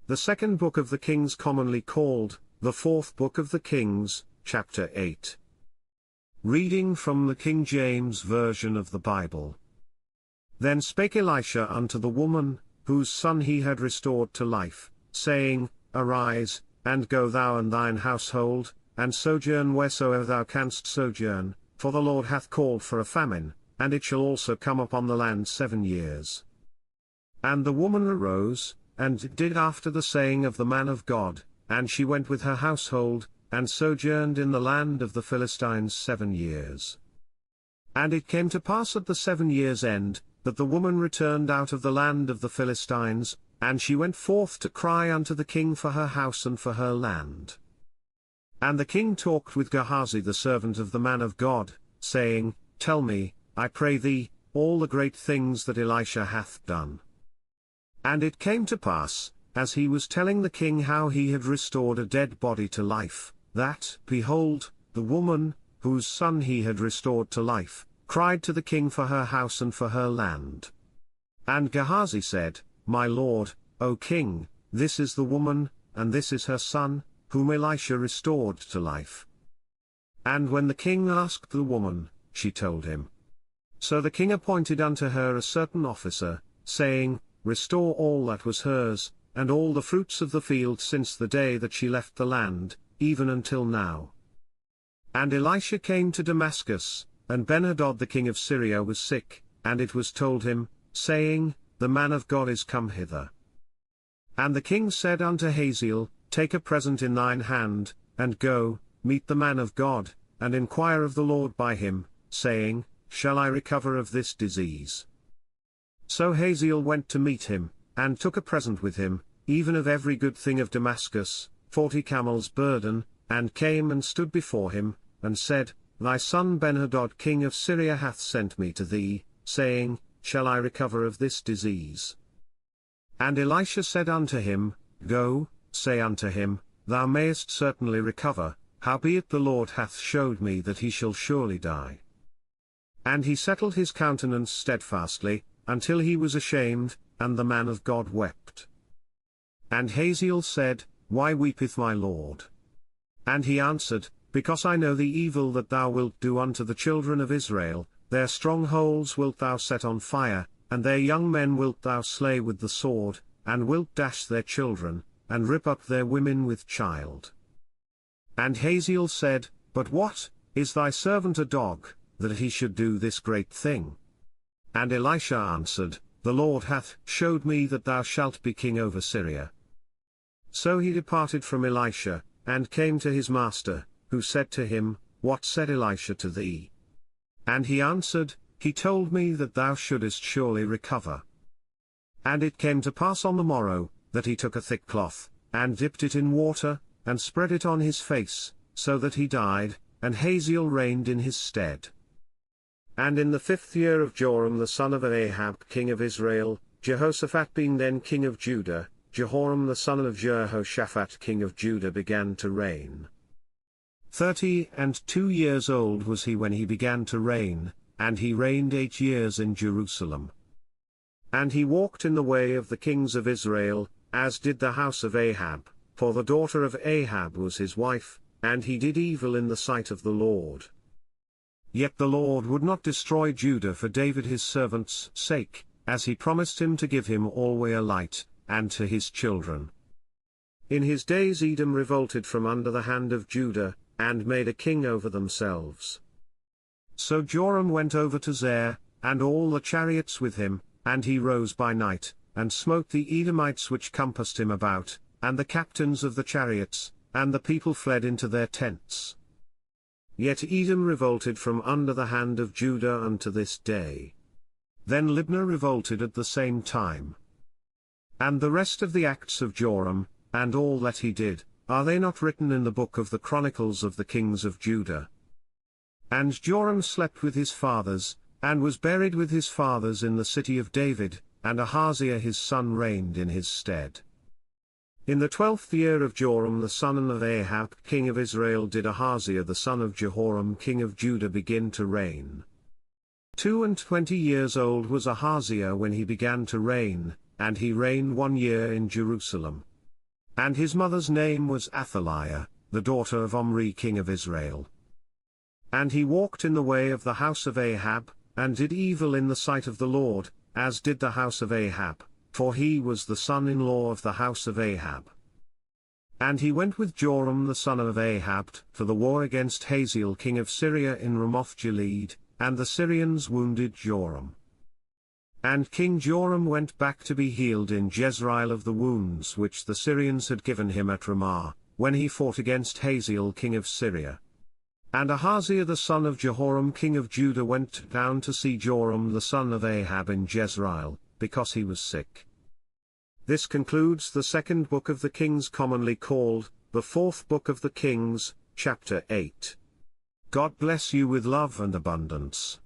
The second book of the Kings, commonly called the fourth book of the Kings, chapter 8. Reading from the King James Version of the Bible. Then spake Elisha unto the woman, whose son he had restored to life, saying, Arise, and go thou and thine household, and sojourn wheresoever thou canst sojourn, for the Lord hath called for a famine, and it shall also come upon the land 7 years. And the woman arose, and did after the saying of the man of God, and she went with her household, and sojourned in the land of the Philistines 7 years. And it came to pass at the 7 years' end, that the woman returned out of the land of the Philistines, and she went forth to cry unto the king for her house and for her land. And the king talked with Gehazi the servant of the man of God, saying, Tell me, I pray thee, all the great things that Elisha hath done. And it came to pass, as he was telling the king how he had restored a dead body to life, that, behold, the woman, whose son he had restored to life, cried to the king for her house and for her land. And Gehazi said, My lord, O king, this is the woman, and this is her son, whom Elisha restored to life. And when the king asked the woman, she told him. So the king appointed unto her a certain officer, saying, Restore all that was hers, and all the fruits of the field since the day that she left the land, even until now. And Elisha came to Damascus, and Benhadad the king of Syria was sick, and it was told him, saying, The man of God is come hither. And the king said unto Hazael, Take a present in thine hand, and go, meet the man of God, and inquire of the Lord by him, saying, Shall I recover of this disease? So Hazael went to meet him, and took a present with him, even of every good thing of Damascus, 40 camels' burden, and came and stood before him, and said, Thy son Benhadad king of Syria hath sent me to thee, saying, Shall I recover of this disease? And Elisha said unto him, Go, say unto him, Thou mayest certainly recover, howbeit the Lord hath showed me that he shall surely die. And he settled his countenance steadfastly, until he was ashamed, and the man of God wept. And Hazael said, Why weepeth my lord? And he answered, Because I know the evil that thou wilt do unto the children of Israel, their strongholds wilt thou set on fire, and their young men wilt thou slay with the sword, and wilt dash their children, and rip up their women with child. And Hazael said, But what, is thy servant a dog, that he should do this great thing? And Elisha answered, The Lord hath showed me that thou shalt be king over Syria. So he departed from Elisha, and came to his master, who said to him, What said Elisha to thee? And he answered, He told me that thou shouldest surely recover. And it came to pass on the morrow, that he took a thick cloth, and dipped it in water, and spread it on his face, so that he died, and Hazael reigned in his stead. And in the 5th year of Joram the son of Ahab king of Israel, Jehoshaphat being then king of Judah, Jehoram the son of Jehoshaphat king of Judah began to reign. 32 years old was he when he began to reign, and he reigned 8 years in Jerusalem. And he walked in the way of the kings of Israel, as did the house of Ahab, for the daughter of Ahab was his wife, and he did evil in the sight of the Lord. Yet the Lord would not destroy Judah for David his servant's sake, as he promised him to give him alway a light, and to his children. In his days Edom revolted from under the hand of Judah, and made a king over themselves. So Joram went over to Zair, and all the chariots with him, and he rose by night, and smote the Edomites which compassed him about, and the captains of the chariots, and the people fled into their tents. Yet Edom revolted from under the hand of Judah unto this day. Then Libnah revolted at the same time. And the rest of the acts of Joram, and all that he did, are they not written in the book of the Chronicles of the kings of Judah? And Joram slept with his fathers, and was buried with his fathers in the city of David, and Ahaziah his son reigned in his stead. In the 12th year of Joram the son of Ahab king of Israel did Ahaziah the son of Jehoram king of Judah begin to reign. 22 years old was Ahaziah when he began to reign, and he reigned 1 year in Jerusalem. And his mother's name was Athaliah, the daughter of Omri king of Israel. And he walked in the way of the house of Ahab, and did evil in the sight of the Lord, as did the house of Ahab, for he was the son-in-law of the house of Ahab. And he went with Joram the son of Ahab to the war against Hazael king of Syria in Ramoth-Gilead, and the Syrians wounded Joram. And King Joram went back to be healed in Jezreel of the wounds which the Syrians had given him at Ramah, when he fought against Hazael king of Syria. And Ahaziah the son of Jehoram king of Judah went down to see Joram the son of Ahab in Jezreel, because he was sick. This concludes the second book of the Kings, commonly called the fourth book of the Kings, chapter 8. God bless you with love and abundance.